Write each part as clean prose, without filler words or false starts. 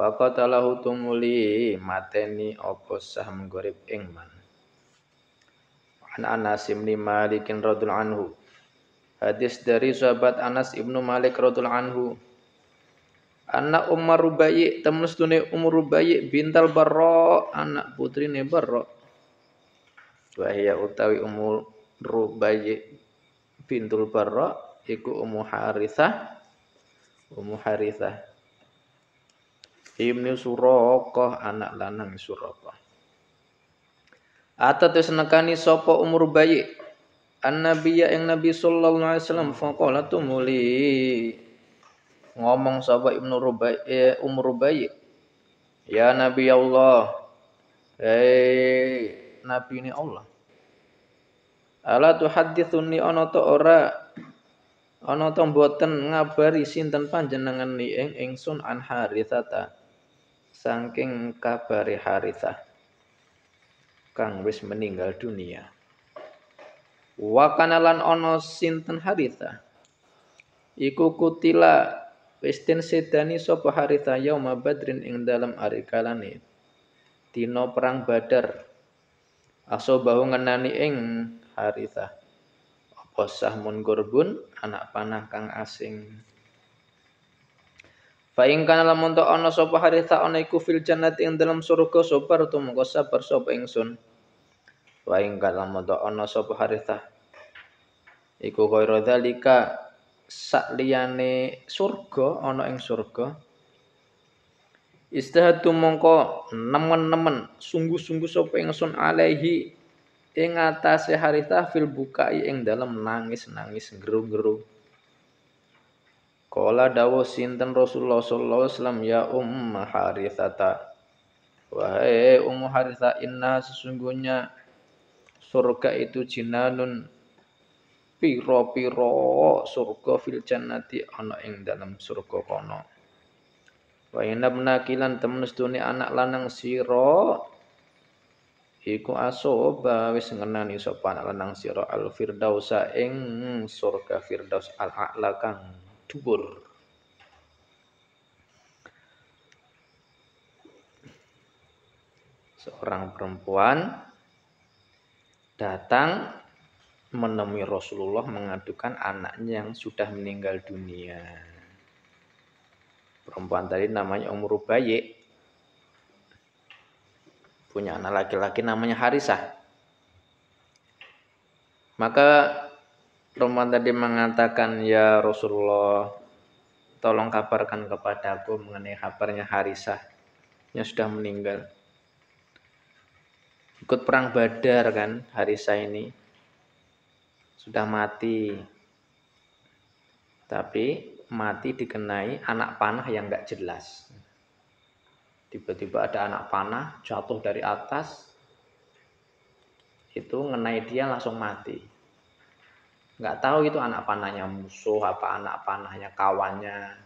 Faqatalahu tumuli mateni apa Sahm Gorib ing man. An Anas bin Malik radhiyallahu anhu. Hadis dari sahabat Anas ibnu Malik radhiyallahu anhu. Anak Umar Rubai temen sedune Umar Rubai bintal Barra anak putrine Barra. Wahia utawi Umar Rubai bintul Barra iku Ummu Harithah. Ummu Harithah Ibnu Suraqah anak lanang Suraqah. Atat wis nekani sapa Umar Rubai An-Nabiyya ing Nabi sallallahu alaihi wasallam faqala tumuli ngomong sapa Ibnu Rubai Umar Rubai ya Nabi Allah Nabi ini Allah ala tuhaddithuni ana ta ora ana ta mboten ngabari sinten panjenengan ni ing ingsun an Haritsata saking kabare Haritsah kang wis meninggal dunia wa kana lan ana sinten Haritsah iku kutila wis den sedani sapa Haritsah yauma Badrin ing dalem ari kalane dina perang Badar asobahu ngenani ing Haritsah apa Sahmun Gorbun anak panah kang asing fa ing kana lamun ta ana sapa Haritsah ana iku fil jannati ing dalem surga sabar tumeka sabar sapa ingsun wa ing kana lamun ta ana sapa Haritsah iku kaya dzalika sak liyane surga ana ing surga istihatu mongko nemen-nemen sungguh-sungguh sapa ingsun alaihi ing atase Haritsah fil bukai ing dalem nangis-nangis geru-geru kala dawuh sinten Rasulullah sallallahu alaihi wasallam ya Haritsata wahai Haritsah inna sesungguhnya surga itu jinanun piro-piro surga fil jannati ana ing dalam surga kono. Wa inabna kilan temen sedune anak lanang sira iku asoba wis ngenani sapa anak lanang sira al firdausa ing surga firdaus al a'la kang dhuwur. Seorang perempuan datang menemui Rasulullah mengadukan anaknya yang sudah meninggal dunia. Perempuan tadi namanya Ummu Rubai. Punya anak laki-laki namanya Haritsah. Maka perempuan tadi mengatakan, "Ya Rasulullah, tolong kabarkan kepadaku mengenai kabarnya Haritsah yang sudah meninggal." Ikut perang Badar kan Haritsah ini. Sudah mati. Tapi mati dikenai anak panah yang enggak jelas. Tiba-tiba ada anak panah jatuh dari atas. Itu ngenai dia langsung mati. Enggak tahu itu anak panahnya musuh apa anak panahnya kawannya.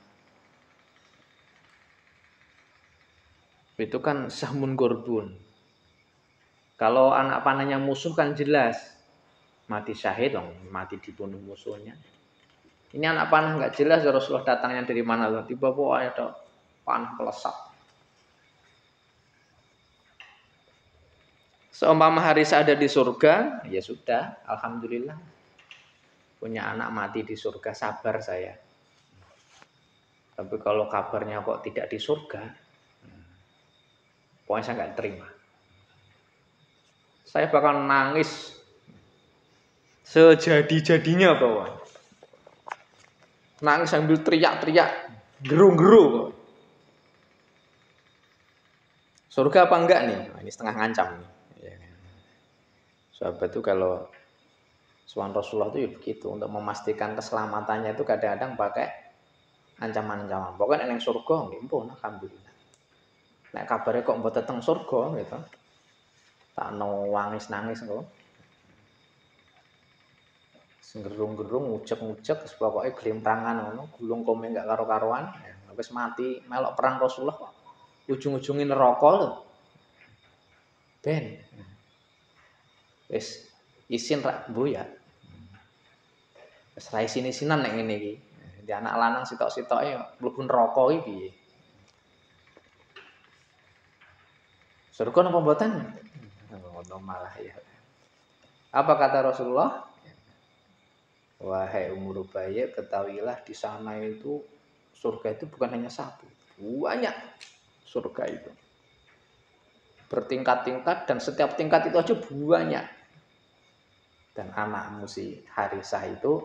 Itu kan Sahmun Gorbun. Kalau anak panahnya musuh kan jelas. Mati syahid dong, mati dibunuh musuhnya. Ini anak panah enggak jelas Rasulullah datangnya dari mana loh. Tiba-tiba ada panah pelesat. Seumpama Haritsah ada di surga, ya sudah, alhamdulillah. Punya anak mati di surga, sabar saya. Tapi kalau kabarnya kok tidak di surga, pokoknya saya enggak terima. Saya bakal nangis sejadi-jadinya bahwa nangis sambil teriak-teriak, geru-geru. Surga apa enggak nih? Nah, ini setengah ngancam nih. Sahabat itu kalau suan Rasulullah itu ya begitu. Untuk memastikan keselamatannya itu kadang-kadang pakai ancaman-ancaman. Pokoknya yang surga, pun alhamdulillah. Nek kabarnya kok mbok teteng surga gitu. Tak nangis-nangis kok. Gerung-gerung, ngucek-ngucek, pokoknya gelimprangan ngono, gulung kome enggak karo-karuan. Habis mati melok perang Rasulullah kok. Ujung-ujungin neraka lho. Ben. Wis isin rak mbu ya. Wis ra isin-isinan nek ngene iki. Di anak lanang sitok-sitoke mlebu neraka iki piye. Surga napa mboten? Ngono malah ya. Apa kata Rasulullah? Wahai Ummu Rubaiyah, ketahuilah di sana itu surga itu bukan hanya satu, banyak surga itu. Bertingkat-tingkat dan setiap tingkat itu aja banyak. Dan anakmu si Harisah itu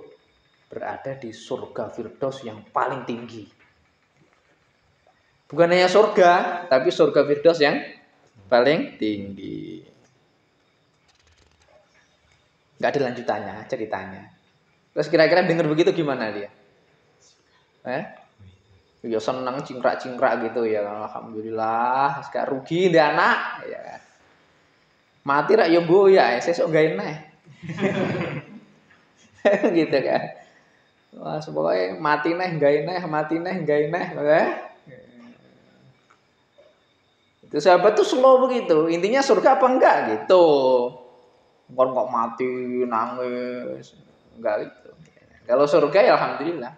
berada di surga Firdaus yang paling tinggi. Bukan hanya surga, tapi surga Firdaus yang paling tinggi. Enggak ada lanjutannya ceritanya. Terus kira-kira dengar begitu gimana dia? Ya senang cingkrak-cingkrak gitu ya. Alhamdulillah, gak rugi dia anak ya kan. Mati rak ya boya, sesuk gawe neh. Gitu kan. Wah, pokoknya mati neh gawe neh, mati neh gawe neh, ya. Itu sahabat tuh slow begitu. Intinya surga apa enggak gitu. Bukan kok mati nangis. Enggak gitu. Kalau surga ya alhamdulillah.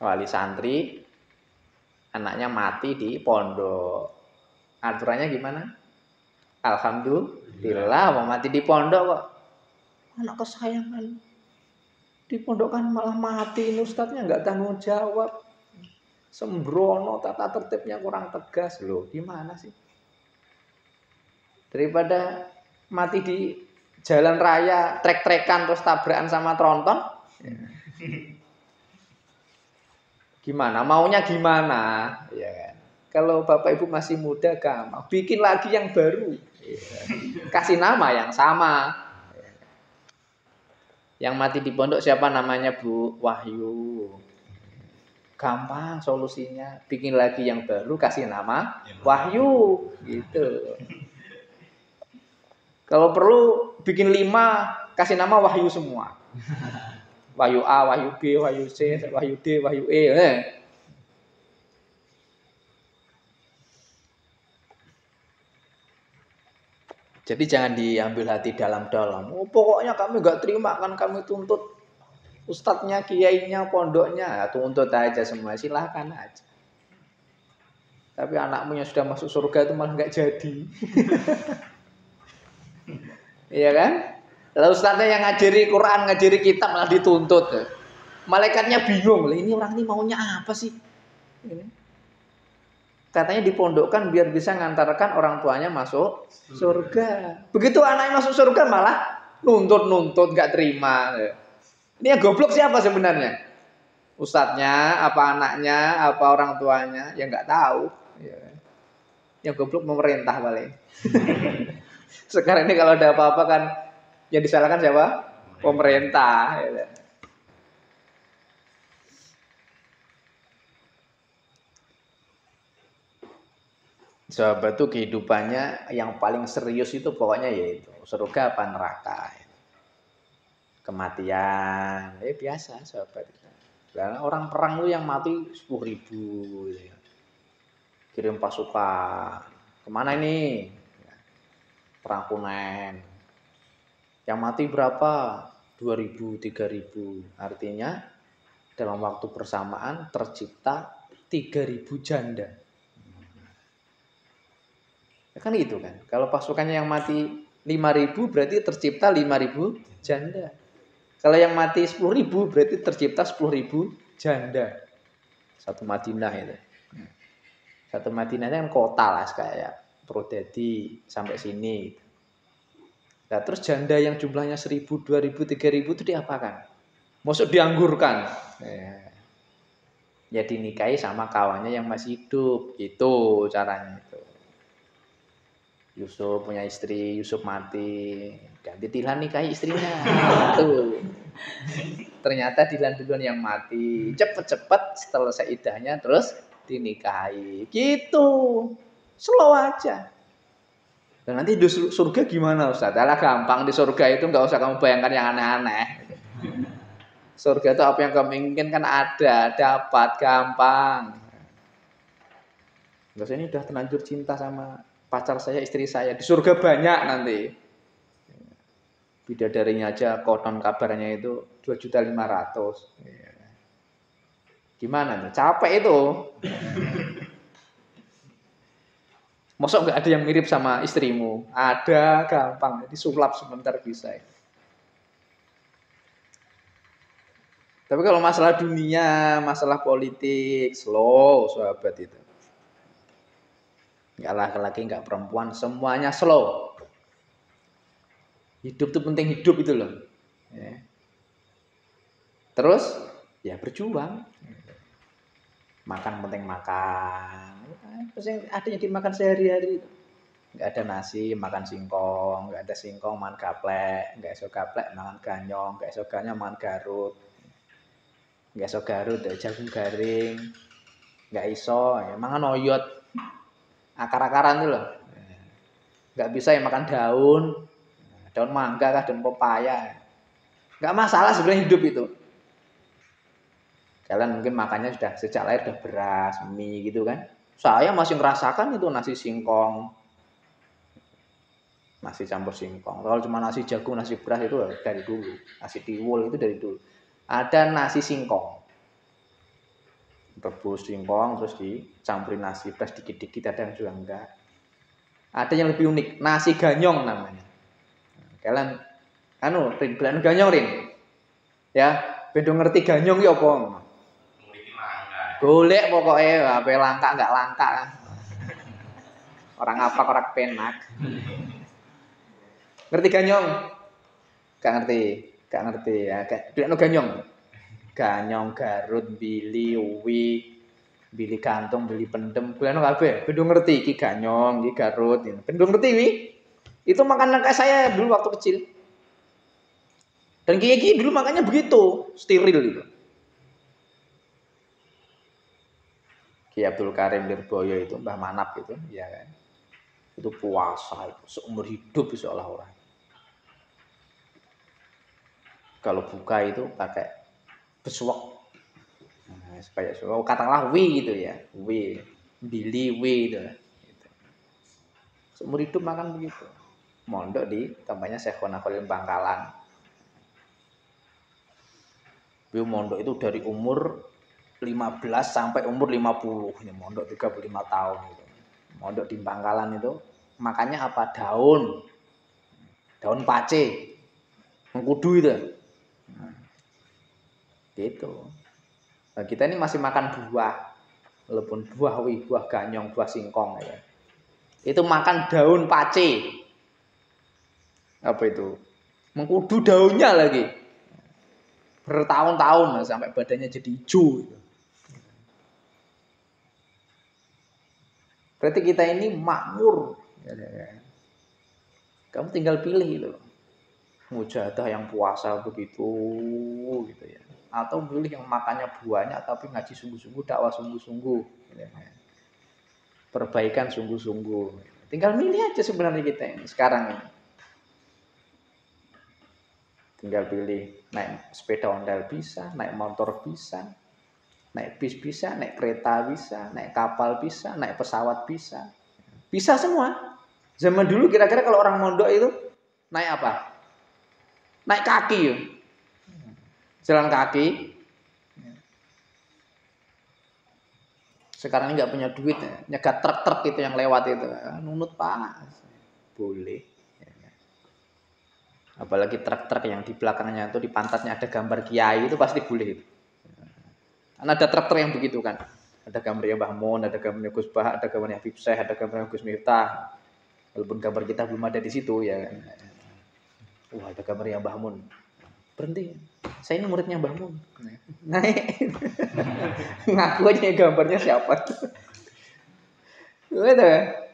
Wali santri anaknya mati di pondok. Aturannya gimana? Alhamdulillah mau mati di pondok kok. Anak kesayangan. Di pondok kan malah mati, ustadznya enggak tanggung jawab. Sembrono, tata tertibnya kurang tegas loh. Gimana sih? Daripada mati di jalan raya, trek-trekan terus tabrakan sama tronton. Gimana? Maunya gimana? Ya kan? Kalau Bapak Ibu masih muda gampang, bikin lagi yang baru. Kasih nama yang sama. Yang mati di pondok siapa namanya, Bu? Wahyu. Gampang solusinya, bikin lagi yang baru, kasih nama Wahyu, gitu. Kalau perlu bikin 5, kasih nama Wahyu semua. Wahyu A, Wahyu B, Wahyu C, Wahyu D, Wahyu E. Jadi jangan diambil hati dalam-dalam. Oh, pokoknya kami gak terima kan kami tuntut ustadznya, kiainya, pondoknya, tuntut aja semua, silahkan aja. Tapi anakmu yang sudah masuk surga itu malah nggak jadi. Iya kan? Lalu ustadznya yang ngajari Quran, ngajari kitab malah dituntut. Malaikatnya bingung, ini orang ini maunya apa sih? Ini. Katanya dipondokkan biar bisa ngantarkan orang tuanya masuk surga. Begitu anaknya masuk surga malah nuntut, nggak terima. Ini yang goblok siapa sebenarnya? Ustadznya, apa anaknya, apa orang tuanya? Ya nggak tahu. Yang goblok pemerintah paling. Sekarang ini kalau ada apa-apa kan yang disalahkan siapa? Pemerintah. Sahabat tuh kehidupannya yang paling serius itu pokoknya yaitu surga apa neraka. Kematian, biasa sahabat. Karena orang perang lu yang mati 10.000 gitu ya. Kirim pasukan. Kemana ini? Perang Punen. Yang mati berapa? 2.000, 3.000. Artinya dalam waktu bersamaan tercipta 3.000 janda. Ya kan itu kan. Kalau pasukannya yang mati 5.000 berarti tercipta 5.000 janda. Kalau yang mati 10.000 berarti tercipta 10.000 janda. Satu Madinah itu. Satu Madinah itu kan kota lah kayak Purwodadi sampai sini. Nah, terus janda yang jumlahnya 1.000, 2.000, 3.000 itu diapakan? Maksud dianggurkan. Ya dinikahi sama kawannya yang masih hidup. Itu caranya itu. Yusuf punya istri, Yusuf mati, ganti Dilan nikahi istrinya. Tuh. Ternyata Dilan duluan yang mati. Cepet-cepet setelah idahnya terus dinikahi. Gitu. Slow aja. Dan nanti di surga gimana Ustaz? Alah gampang, di surga itu nggak usah kamu bayangkan yang aneh-aneh. Surga itu apa yang kamu inginkan kan ada, dapat, gampang. Terus ini udah terlanjur cinta sama pacar saya, istri saya. Di surga banyak nanti. Bidadarinya aja konon kabarnya itu 2.500.000. Gimana nih? Capek itu. Mosok nggak ada yang mirip sama istrimu? Ada, gampang. Jadi sulap sebentar bisa. Tapi kalau masalah dunia, masalah politik, slow sahabat itu. Nggak laki-laki, nggak perempuan, semuanya slow. Hidup itu penting hidup itu loh. Ya. Terus ya berjuang. Makan penting makan. Terus yang ada yang dimakan sehari-hari itu. Nggak ada nasi, makan singkong. Nggak ada singkong, makan gaplek. Nggak iso gaplek, makan ganyong. Nggak iso ganyong, makan garut. Nggak iso garut, jagung garing. Nggak iso, ya makan oyot. Akar-akaran itu loh. Nggak bisa ya makan daun. Daun mangga kah, daun pepaya. Nggak masalah sebenarnya hidup itu. Kalian mungkin makannya sudah sejak lahir sudah beras, mie gitu kan. Saya masih merasakan itu nasi singkong. Nasi campur singkong. Kalau cuma nasi jagung, nasi beras itu dari dulu. Nasi tiwul itu dari dulu. Ada nasi singkong. Rebus singkong terus dicampurin nasi beras dikit-dikit, ada yang juga enggak. Ada yang lebih unik, nasi ganyong namanya. Kalian Rin, belain ganyong Rin. Ya, bedo ngerti ganyong ya apa? Golek pokoknya, apa langka enggak langka. Orang apa orang penak. Ngerti ganyong? Gak ngerti, gak ngerti ya. Belain ganyong. Ganyong, garut, bili, uwi, bili gantung, bili pendem. Belain kabeh, bedo ngerti iki ganyong, iki garut. Bedo ngerti wi? Itu makanan kayak saya dulu waktu kecil. Dan Kiai dulu makannya begitu, steril itu. Kiai Abdul Karim Lirboyo itu, Mbah Manap itu, ya kan. Itu puasa itu seumur hidup seolah-olah. Kalau buka itu pakai besuak. Nah, supaya katakanlah wi gitu ya, wi, bili wi itu. Seumur hidup makan begitu. Mondok di tempatnya Syekhona Khalil Bangkalan. Beliau mondok itu dari umur 15 sampai umur 50. Ini mondok 35 tahun gitu. Mondok di Bangkalan itu makannya apa? Daun. Daun pace. Mengkudu itu. Gitu. Nah, kita ini masih makan buah. Walaupun buah ganyong, buah singkong ya. Itu makan daun pace. Apa itu? Mengkudu daunnya lagi. Bertahun-tahun sampai badannya jadi hijau. Berarti kita ini makmur. Kamu tinggal pilih itu. Mujahadah yang puasa begitu gitu ya. Atau pilih yang makannya banyak tapi ngaji sungguh-sungguh, dakwah sungguh-sungguh. Perbaikan sungguh-sungguh. Tinggal milih aja sebenarnya kita ini sekarang ini. Tinggal pilih naik sepeda ondel bisa, naik motor bisa, naik bis bisa, naik kereta bisa, naik kapal bisa, naik pesawat bisa. Bisa semua. Zaman dulu kira-kira kalau orang mondok itu naik apa? Naik kaki ya. Jalan kaki. Sekarang ini nggak punya duit ya. Nyegat truk-truk itu yang lewat itu. Nunut Pak. Boleh. Apalagi truk-truk yang di belakangnya itu di pantatnya ada gambar kiai itu pasti boleh. Karena ada truk-truk yang begitu kan. Ada gambarnya Mbah Mun, ada gambarnya Gus Bah, ada gambarnya Habib Syekh, ada gambarnya Gus Miftah. Walaupun gambar kita belum ada di situ ya kan. Wah, ada gambarnya Mbah Mun. Berhenti. Saya ini muridnya Mbah Mun. Naik. Ngaku aja gambarnya siapa. Gitu ya.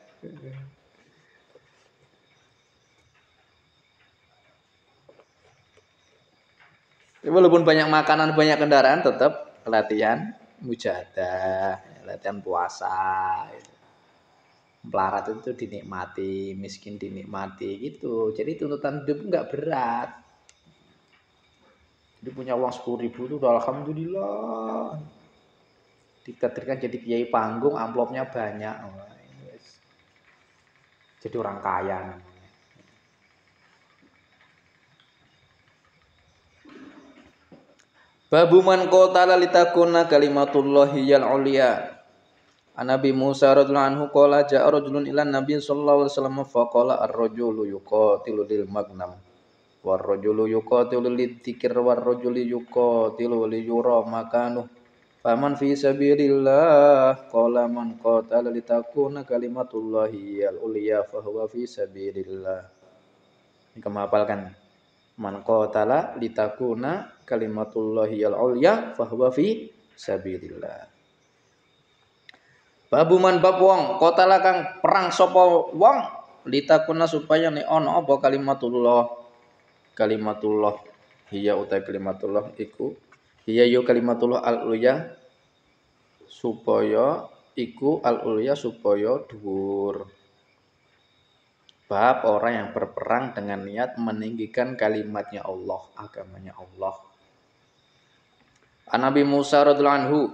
Walaupun banyak makanan, banyak kendaraan, tetap latihan mujahadah, latihan puasa. Melarat itu dinikmati, miskin dinikmati gitu. Jadi tuntutan hidup nggak berat. Jadi punya uang 10.000 itu udah alhamdulillah. Ditakdirkan jadi kiai panggung, amplopnya banyak. Jadi orang kaya namanya. Babu man qatala litakuna kalimatullahi yal ulia. An Nabi Musa radhiyallahu anhu qala ja'a rajulun ila Nabi sallallahu alaihi wasallam fa qala ar-rajulu yuqatilu lil magnam war rajulu yuqatilu lidzikr war rajulu yuqatilu li yura makanu faman fi sabilillah qala man qatala litakuna kalimatullahi al-ulya fa huwa fi sabilillah. Ini kamu hafalkan. Man qatala litakuna kalimatullahi al-ulya fa huwa fi sabilillah. Babu man bab wong qatala kang perang sapa wong litakuna supaya nek ana apa kalimatullah hiya uta kalimatullah iku hiya yo kalimatullah al-ulya supaya iku al-ulya supaya dhuwur. Bab orang yang berperang dengan niat meninggikan kalimatnya Allah, agamanya Allah. An Nabi Musa radhiyallahu anhu,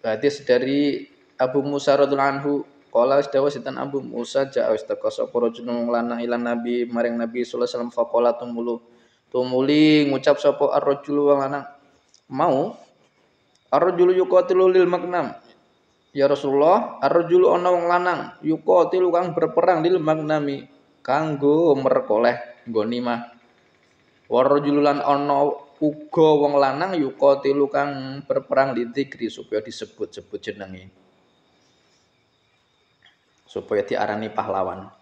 hadis dari Abu Musa radhiyallahu anhu, qala istawa sitan Abu Musa ja'a istaqasa rajulun lanang ila Nabi maring Nabi sallallahu alaihi wasallam faqala tumuli ngucap sapa ar-rajul wong lanang mau ar-rajulu yuqatilu lil magnam. Ya Rasulullah, ar-rajulu ana wong lanang yuqatilu kang berperang lil magnami kanggo merkoleh ghanimah. Wa rajulu lan ana uga wong lanang yuqatilu kang berperang lidzikri supaya disebut-sebut jenenge. Supaya diarani pahlawan.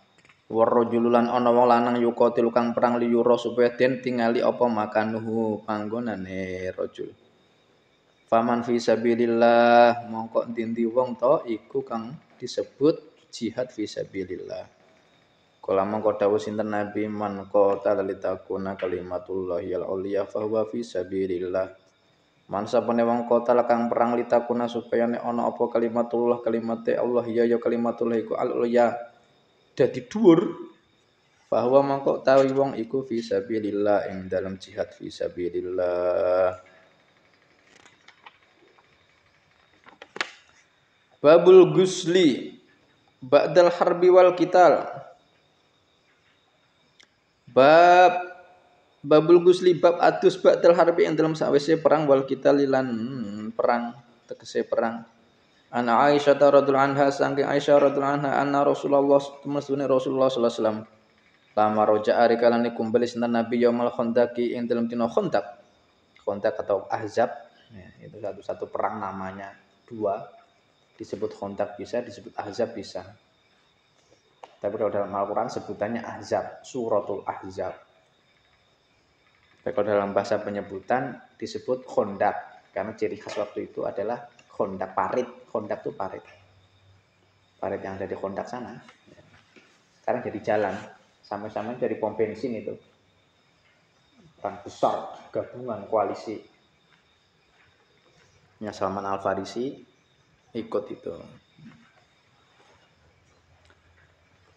Wa rajulu lan ana wong lanang yuqatilu kang perang liyura supaya den tingali apa makanuhu panggonane rajul. Faman fi sabilillah mongko ndi wong to iku kang disebut jihad fi sabilillah. Kala mongko dawuh sinten Nabi man qatala litakuna kalimatullahi al-ulya fa huwa fi sabilillah. Man sapane wong qatala kang perang litakuna supaya nek ana apa kalimatullah kalimate Allah ya kalimatullah iku al-ulya dadi dhuwur. Fa huwa mongko tawi wong iku fi sabilillah ing dalam jihad fi sabilillah. Babul gusli ba'dal harbi wal qital. Babul gusli bab adus ba'dal harbi yang dalam sawise perang wal qital lan perang tegese perang. Ana Aisyah radhiyallahu anha saking Aisyah radhiyallahu anha anna Rasulullah sallallahu alaihi wasallam lama roja'a rikalane kumpul sinten Nabi yaumul khandaqi ing dalam dina khandaq. Khandaq atau Ahzab ya, itu satu perang namanya dua. Disebut Khandaq bisa, disebut Ahzab bisa. Tapi kalau dalam Al-Quran sebutannya Ahzab, Suratul Ahzab. Tapi kalau dalam bahasa penyebutan disebut Khandaq. Karena ciri khas waktu itu adalah Khandaq parit. Khandaq itu parit. Parit yang ada di Khandaq sana. Sekarang jadi jalan. Sampai-sampai dari pom bensin itu. Perang besar, gabungan, koalisi. Ya Salman Al-Farisi ikut itu.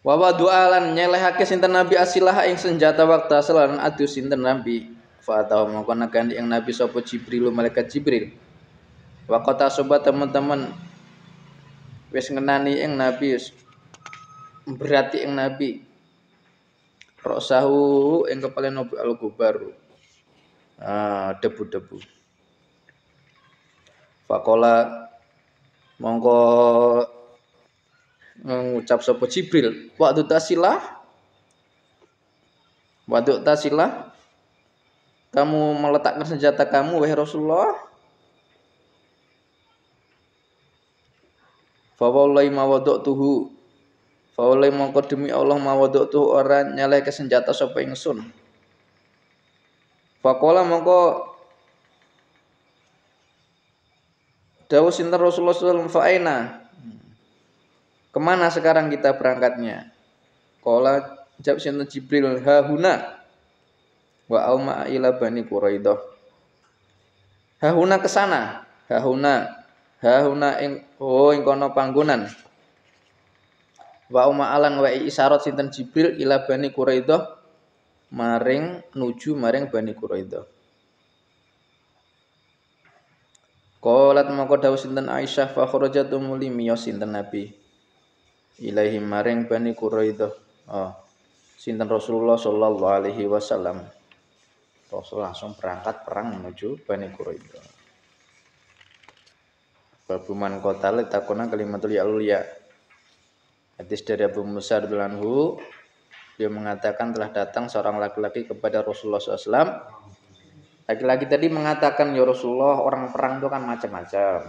Wa wadu'alan nyelehake sinten Nabi asilah ing senjata waktu asalan adu sinten Nabi. Fa tahu mongko nakani ing Nabi sapa Jibril malaikat Jibril. Wa qata sobat teman-teman wis ngenani ing Nabi berarti ing Nabi. Rosahu ing kepala Nabi al-gubaru. Debu-debu. Faqala mongko ngucap sapa Jibril waktu tasilah kamu meletakkan senjata kamu wahai Rasulullah. Fa wallahi ma wada'tuhu fa wallahi mongko demi Allah ma wada'tuhu ora nyaleh ke senjata sapa ingsun. Faqala mongko dawuh sinten Rasulullah sallallahu alaihi wasallam fa aina kemana sekarang kita berangkatnya? Qala jawab sinten Jibril hahuna wa auma ila bani Quraidah. Hahuna kesana, hahuna ing kono panggonan. Wa auma alan wa isyarat sinten Jibril ila bani Quraidah maring nuju maring bani Quraidah. Qalat mongko dawuh sinten Aisyah fa kharajatu muli miyos sinten Nabi ilahi maring bani Quraidah. Sinten Rasulullah sallallahu alaihi wasallam. Rasul langsung berangkat perang menuju Bani Quraidah. Babu man qatala takuna kalimatul ya ulya. Hadis dari Abu Musa radhiyallahu anhu, dia mengatakan telah datang seorang laki-laki kepada Rasulullah SAW. Laki-laki tadi mengatakan, ya Rasulullah, orang perang itu kan macam-macam.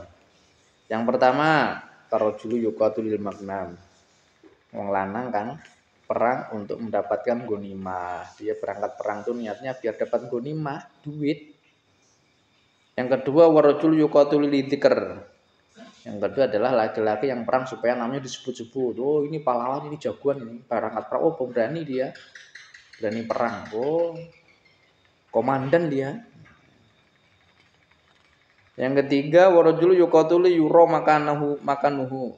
Yang pertama, karojulu yuqatilul magnam. Wong lanang kan perang untuk mendapatkan gonimah. Dia berangkat perang itu niatnya biar dapat gonimah, duit. Yang kedua, warajul yuqatilul lidzikr. Yang kedua adalah laki-laki yang perang supaya namanya disebut-sebut. Oh, ini pahlawan, ini jagoan, ini berangkat perang. Oh, pemberani dia. Berani perang. Oh, komandan dia. Yang ketiga, warajul yuqatilu yura makanuhu.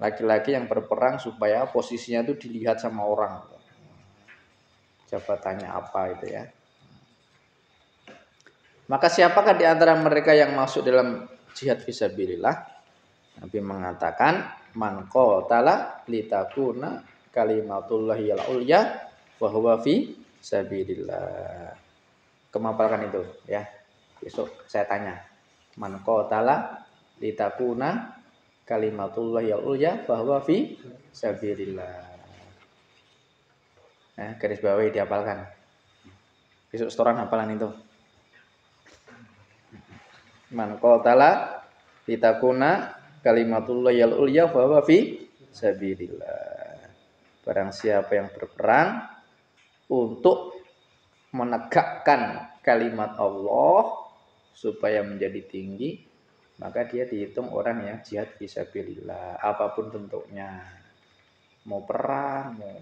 Laki-laki yang berperang supaya posisinya itu dilihat sama orang. Jabatannya apa itu ya. Maka siapakah di antara mereka yang masuk dalam jihad fisabilillah? Nabi mengatakan, man qatala litakuna kalimatullahi al-ulya wa huwa fi sabilillah. Kemapalkan itu ya. Besok saya tanya. Man qatala litakuna kalimatullahi al-ulya wa huwa fi sabilillah. Garis bawahi dihafalkan. Besok setoran hafalan itu. Man qatala litakuna kalimatullahi al-ulya fa huwa fi sabilillah. Barang siapa yang berperang untuk menegakkan kalimat Allah supaya menjadi tinggi, maka dia dihitung orang yang jihad fisabilillah, apapun bentuknya. Mau perang, mau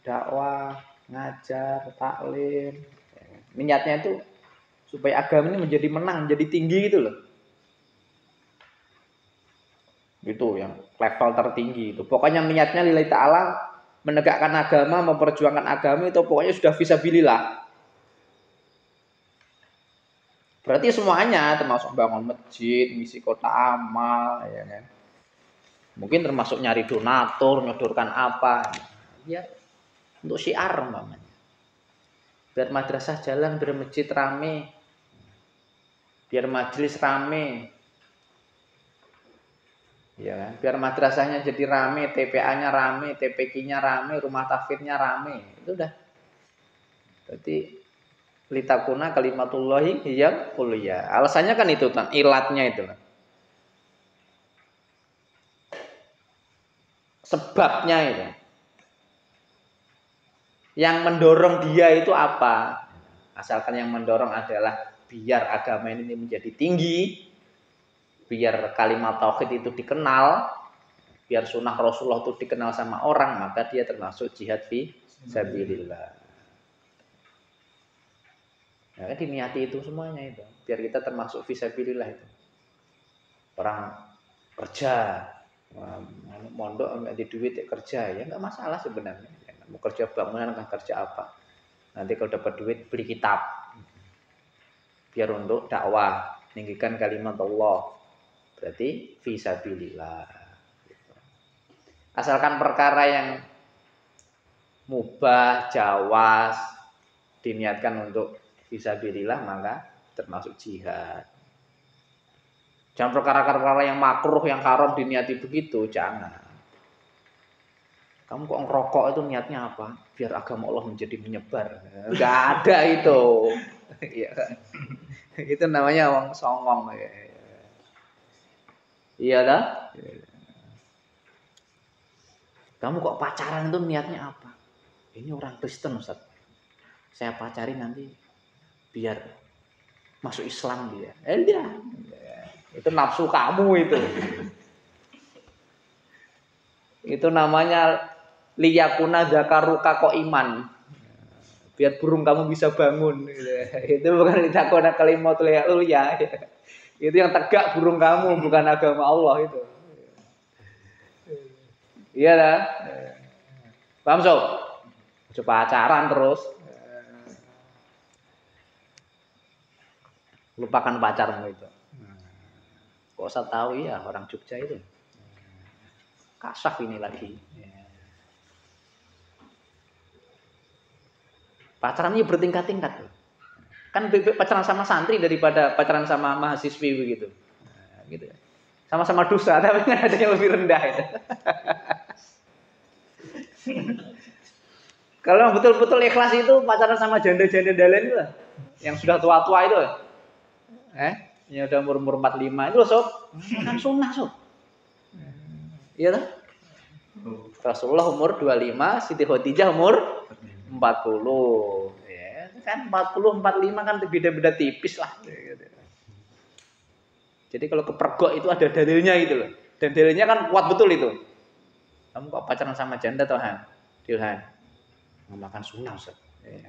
dakwah, ngajar, taklim. Niatnya itu supaya agama ini menjadi menang, menjadi tinggi gitu loh. Itu yang level tertinggi itu. Pokoknya niatnya lillahi ta'ala, menegakkan agama, memperjuangkan agama itu pokoknya sudah fisabilillah. Berarti semuanya termasuk bangun masjid, misi kota amal, ya kan. Mungkin termasuk nyari donatur, nyodorkan apa. Ya, untuk syiar umpamanya. Biar madrasah jalan, biar masjid rame, biar majelis rame, ya kan? Biar madrasahnya jadi rame, TPA-nya rame, TPQ-nya rame, rumah tahfidznya rame, itu udah. Berarti litakuna kalimatullahi hiya ulya. Alasannya kan itu kan, ilatnya itu kan. Sebabnya itu. Yang mendorong dia itu apa? Asalkan yang mendorong adalah biar agama ini menjadi tinggi, biar kalimat tauhid itu dikenal, biar sunnah Rasulullah itu dikenal sama orang, maka dia termasuk jihad fi sabilillah. Ya, diniati itu semuanya itu, biar kita termasuk fi sabilillah itu. Orang kerja, mondok nggak di duit ya kerja, ya nggak masalah sebenarnya. Mau kerja bangunan kan kerja apa? Nanti kalau dapat duit beli kitab, biar untuk dakwah, meninggikan kalimat Allah. Berarti fisabilillah. Asalkan perkara yang mubah, jawas, diniatkan untuk fisabilillah, maka termasuk jihad. Jangan perkara-perkara yang makruh, yang haram diniati begitu, jangan. Kamu kok ngerokok itu niatnya apa? Biar agama Allah menjadi menyebar. Enggak ada itu. Itu namanya wong songong. Iya dah. Kamu kok pacaran itu niatnya apa? Ini orang Kristen, Ustaz. Saya pacari nanti biar masuk Islam dia. Iya. Itu nafsu kamu itu. Itu namanya liyakuna zakaruka kok iman. Biar burung kamu bisa bangun. Itu bukan litakuna kalimatul ulya. Itu yang tegak burung kamu, bukan agama Allah itu. Iya dah. Paham sob? Coba pacaran terus. Lupakan pacarmu itu. Kok usah tahu ya orang Jogja itu. Kasaf ini lagi. Pacarannya bertingkat-tingkat. Kan pacaran sama santri daripada pacaran sama mahasiswi begitu. gitu. Sama-sama dosa, tapi kan ada yang lebih rendah itu. Kalau betul-betul ikhlas itu pacaran sama janda-janda dalen itu lah. Yang sudah tua-tua itu. Yang udah umur 45 itu loh, Sob. Kan sunnah, Sob. Iya kan? Rasulullah umur 25, Siti Khadijah umur 40. Ya, kan 40 45 kan beda-beda tipis lah. Jadi kalau kepergok itu ada dalilnya gitu loh. Dan dalilnya kan kuat betul itu. Kamu kok pacaran sama janda toh, Han? Dilhan. Makan sunnah, Ustaz. Ya.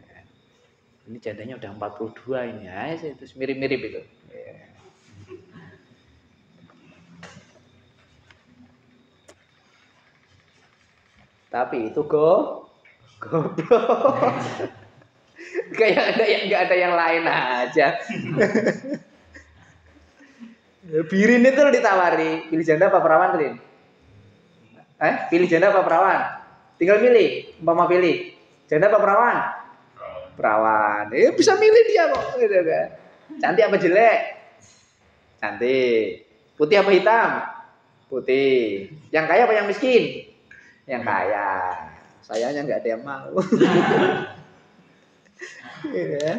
Ini jandanya udah 42 ini. Ya, itu mirip-mirip itu. Ya. Tapi itu goblok. Kayak enggak ada yang lain aja. Birin itu ditawari, pilih janda apa perawan, Rin? Pilih janda apa perawan? Tinggal milih, umpama pilih. Janda apa perawan? Perawan. Bisa milih dia kok, gitu kan. Cantik apa jelek? Cantik. Putih apa hitam? Putih. Yang kaya apa yang miskin? Yang kaya. Sayangnya nggak ada yang mau. Gitu ya.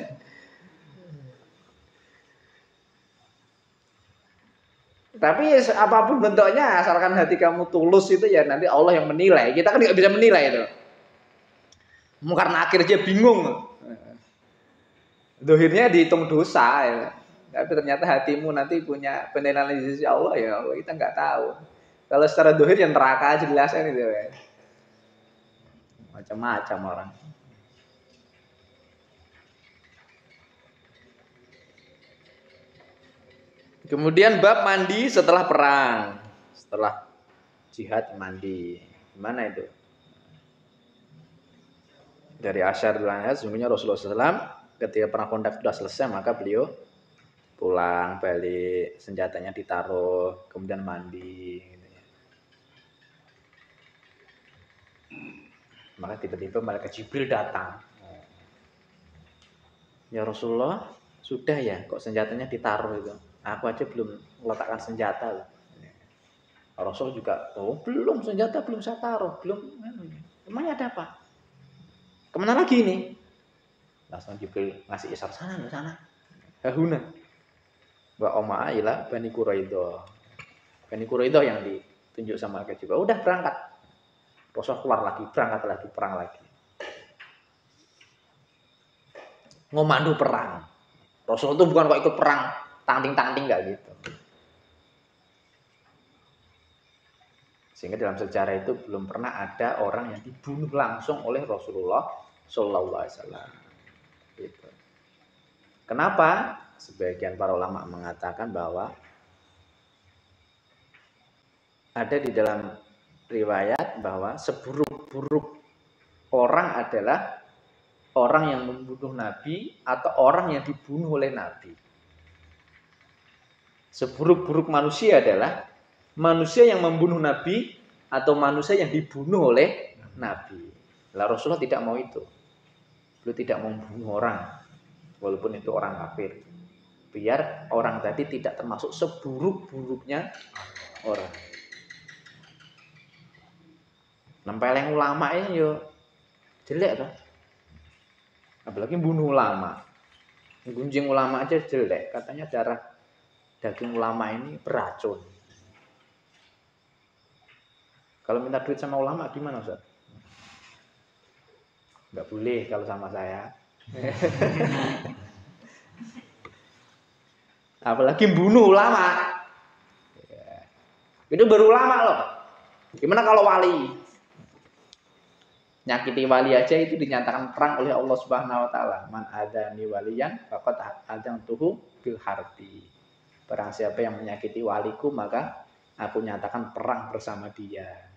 Tapi apapun bentuknya, asalkan hati kamu tulus itu ya nanti Allah yang menilai. Kita kan nggak bisa menilai itu. Karena akhirnya bingung. Dohirnya dihitung dosa. Ya. Tapi ternyata hatimu nanti punya penilaian di sisi Allah ya Allah kita nggak tahu. Kalau secara dohir yang neraka jelaskan itu ya. Macam-macam orang. Kemudian bab mandi setelah perang. Setelah jihad mandi. Gimana itu? Dari Asyar bilangnya sesungguhnya Rasulullah SAW ketika perang Khandaq sudah selesai maka beliau pulang balik senjatanya ditaruh kemudian mandi. Maka tiba-tiba malaikat Jibril datang. Ya Rasulullah, sudah ya kok senjatanya ditaruh itu. Aku aja belum meletakkan senjata. Rasul juga, belum senjata belum saya taruh, belum. Emangnya ada apa? Kemana lagi ini? Langsung Jibril ngasih isyarat sana. Hahuna. Wa oma ila Bani Quraidah. Bani Quraidah yang ditunjuk sama malaikat Jibril. Udah berangkat. Rasul keluar lagi, berangkat lagi, perang lagi. Ngomandu perang. Rasul itu bukan kok ikut perang tangting-tangting enggak gitu. Sehingga dalam sejarah itu belum pernah ada orang yang dibunuh langsung oleh Rasulullah Shallallahu Alaihi Wasallam. Gitu. Kenapa? Sebagian para ulama mengatakan bahwa ada di dalam riwayat bahwa seburuk-buruk orang adalah orang yang membunuh Nabi atau orang yang dibunuh oleh Nabi. Seburuk-buruk manusia adalah manusia yang membunuh Nabi atau manusia yang dibunuh oleh Nabi. Lah Rasulullah tidak mau itu. Beliau tidak mau membunuh orang, walaupun itu orang kafir. Biar orang tadi tidak termasuk seburuk-buruknya orang. Nempeleng ulama ini yo jelek toh. Apalagi bunuh ulama. Gunjing ulama aja jelek. Katanya darah daging ulama ini beracun. Kalau minta duit sama ulama gimana, Ustaz? Enggak boleh kalau sama saya. Apalagi bunuh ulama. Itu baru ulama loh. Gimana kalau wali? Nyakiti wali aja itu dinyatakan perang oleh Allah Subhanahu wa taala. Man adani waliyan faqad adantuhu bil harbi. Barang siapa yang menyakiti waliku maka aku nyatakan perang bersama dia.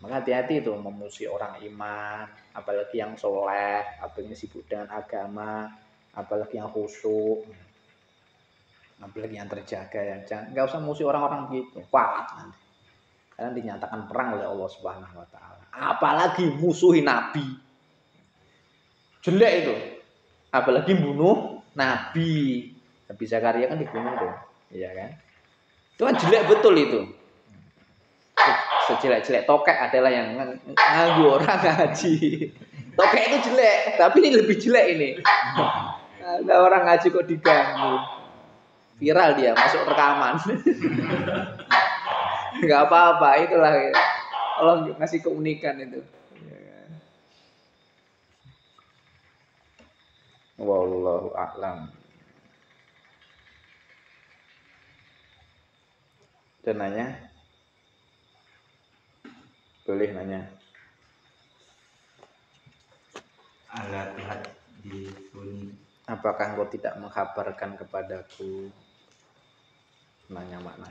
Maka hati-hati itu memusuhi orang iman, apalagi yang soleh, apalagi sibuk dengan agama, apalagi yang khusyuk, apalagi yang terjaga ya. Jangan, nggak usah musuhi orang-orang begitu, kuat nanti. Karena dinyatakan perang oleh Allah Subhanahu Wa Taala. Apalagi musuhi Nabi, jelek itu. Apalagi bunuh Nabi. Nabi Zakaria kan dibunuh tuh, iya kan? Itu kan jelek betul itu. Sejelek-jelek tokek adalah yang nganggu orang ngaji. Tokek itu jelek, tapi ini lebih jelek ini. Ada orang ngaji kok diganggu. Viral dia, masuk rekaman. Enggak apa-apa, itulah Allah ngasih keunikan itu. Wallahu a'lam. Dan nanya? Boleh nanya. Alat di suni. Apakah engkau tidak mengkabarkan kepadaku? Nanya makna.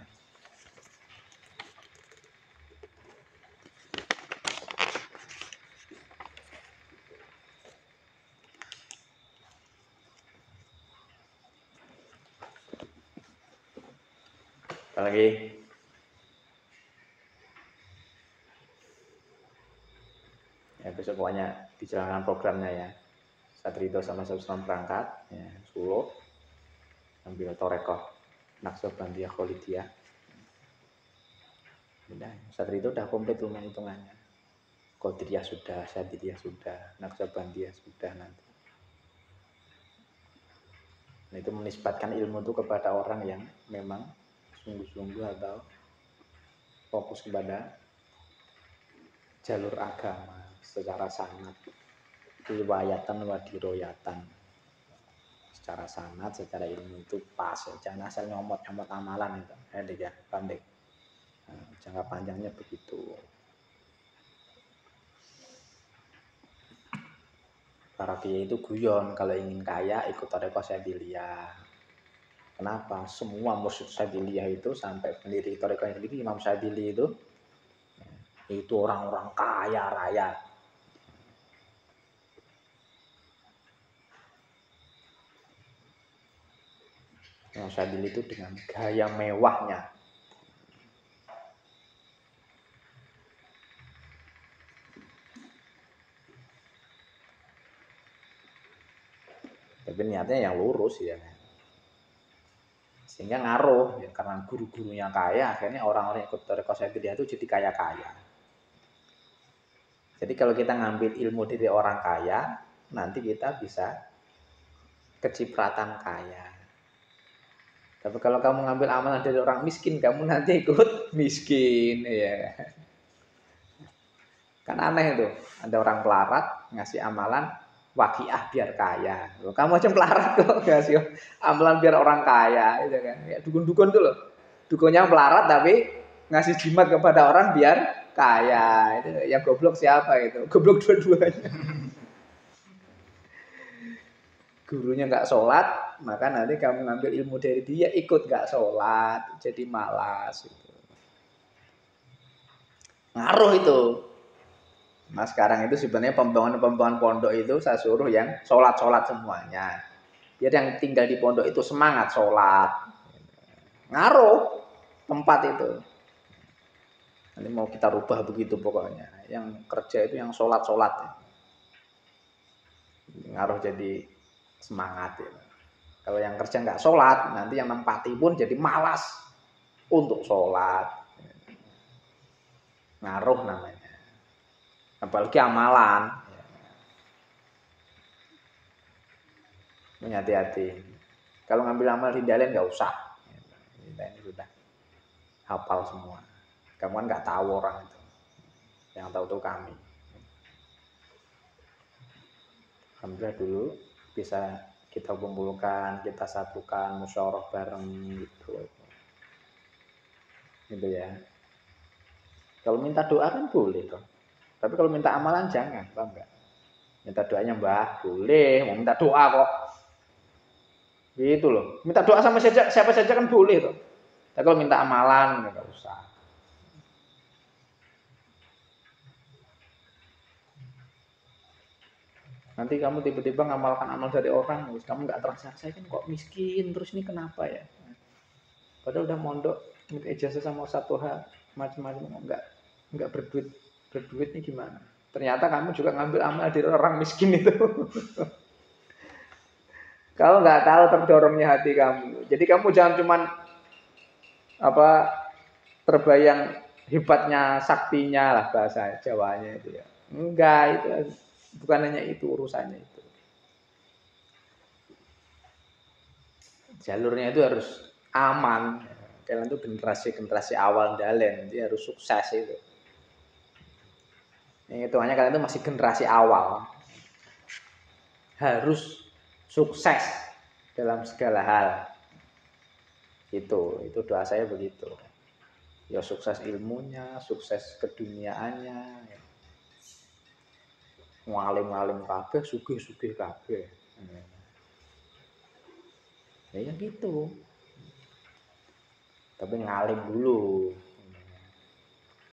Apa lagi? Ya besok pokoknya dijalankan programnya ya. Satrito sama Sabston berangkat ya, Solo ambil Torekoh Naksabandia Kholidiyah. Udah, Satrito udah komplit lumayan hitungannya. Qadiriyah sudah, Syadidiyah sudah, Naksabandia sudah nanti. Nah, itu menisbatkan ilmu itu kepada orang yang memang sungguh-sungguh atau fokus kepada jalur agama secara sanad. Riwayatan wa diroyatan. Secara sanad, secara ilmu itu pas ya. Jangan asal nyomot-nyomot amalan itu. Ya, pandai. Nah, jangka panjangnya begitu. Para kiai itu guyon, kalau ingin kaya ikut Thariqah Syadziliyah. Kenapa? Semua mursyid Syadziliyah itu sampai pendiri Thariqah sendiri Imam Syadzili itu orang-orang kaya raya. Imam Syadzili itu dengan gaya mewahnya. Tapi niatnya yang lurus ya. Sehingga ngaruh ya, karena guru-gurunya kaya, akhirnya orang-orang yang ikut Thariqah Syadziliyah itu jadi kaya-kaya. Jadi kalau kita ngambil ilmu dari orang kaya, nanti kita bisa kecipratan kaya. Tapi kalau kamu ngambil amalan dari orang miskin, kamu nanti ikut miskin, ya. Kan aneh tuh, ada orang pelarat ngasih amalan waqiah biar kaya. Loh, kamu aja pelarat kok ngasih amalan biar orang kaya, itu kan. Ya dukun-dukun tuh loh. Dukunnya pelarat tapi ngasih jimat kepada orang biar kaya. Itu yang goblok siapa itu? Goblok dua-duanya. Gurunya nggak sholat, maka nanti kamu ngambil ilmu dari dia ikut nggak sholat, jadi malas. Gitu. Ngaruh itu. Nah sekarang itu sebenarnya pembangunan pondok itu saya suruh yang sholat semuanya. Biar yang tinggal di pondok itu semangat sholat. Ngaruh tempat itu. Nanti mau kita rubah begitu pokoknya. Yang kerja itu yang sholat. Ngaruh jadi semangat ya. Kalau yang kerja nggak sholat, nanti yang nempati pun jadi malas untuk sholat. Ngaruh namanya. Apalagi amalan. Hati-hati. Kalau ngambil amal hindalin nggak usah. Hindalin sudah hafal semua. Kamu kan nggak tahu orang itu. Yang tahu tuh kami. Alhamdulillah dulu bisa kita kumpulkan, kita satukan, musyawarah bareng gitu. Gitu ya. Kalau minta doa kan boleh dong. Tapi kalau minta amalan jangan, paham enggak? Minta doanya Mbah, boleh, mau minta doa kok. Gitu loh. Minta doa sama siapa saja kan boleh toh. Tapi kalau minta amalan enggak usah. Nanti kamu tiba-tiba ngamalkan amal dari orang, kamu nggak terasa, saya kan kok miskin, terus ini kenapa ya? Padahal udah mondok, minta ijazah sama satu hal, macam-macam, nggak berduit nih gimana? Ternyata kamu juga ngambil amal dari orang miskin itu. Kamu nggak tahu terdorongnya hati kamu. Jadi kamu jangan cuman apa terbayang hebatnya saktinya lah bahasa Jawanya itu ya. Enggak, itu bukan hanya itu urusannya itu. Jalurnya itu harus aman. Kalian itu generasi-generasi awal dalen, jadi harus sukses itu. Yang hitungannya kalian itu masih generasi awal. Harus sukses dalam segala hal. Itu doa saya begitu. Ya sukses ilmunya, sukses keduniaannya. Ya. Ngalim-ngalim kabeh, sugih-sugih kabeh. Ya gitu. Tapi ngalim dulu.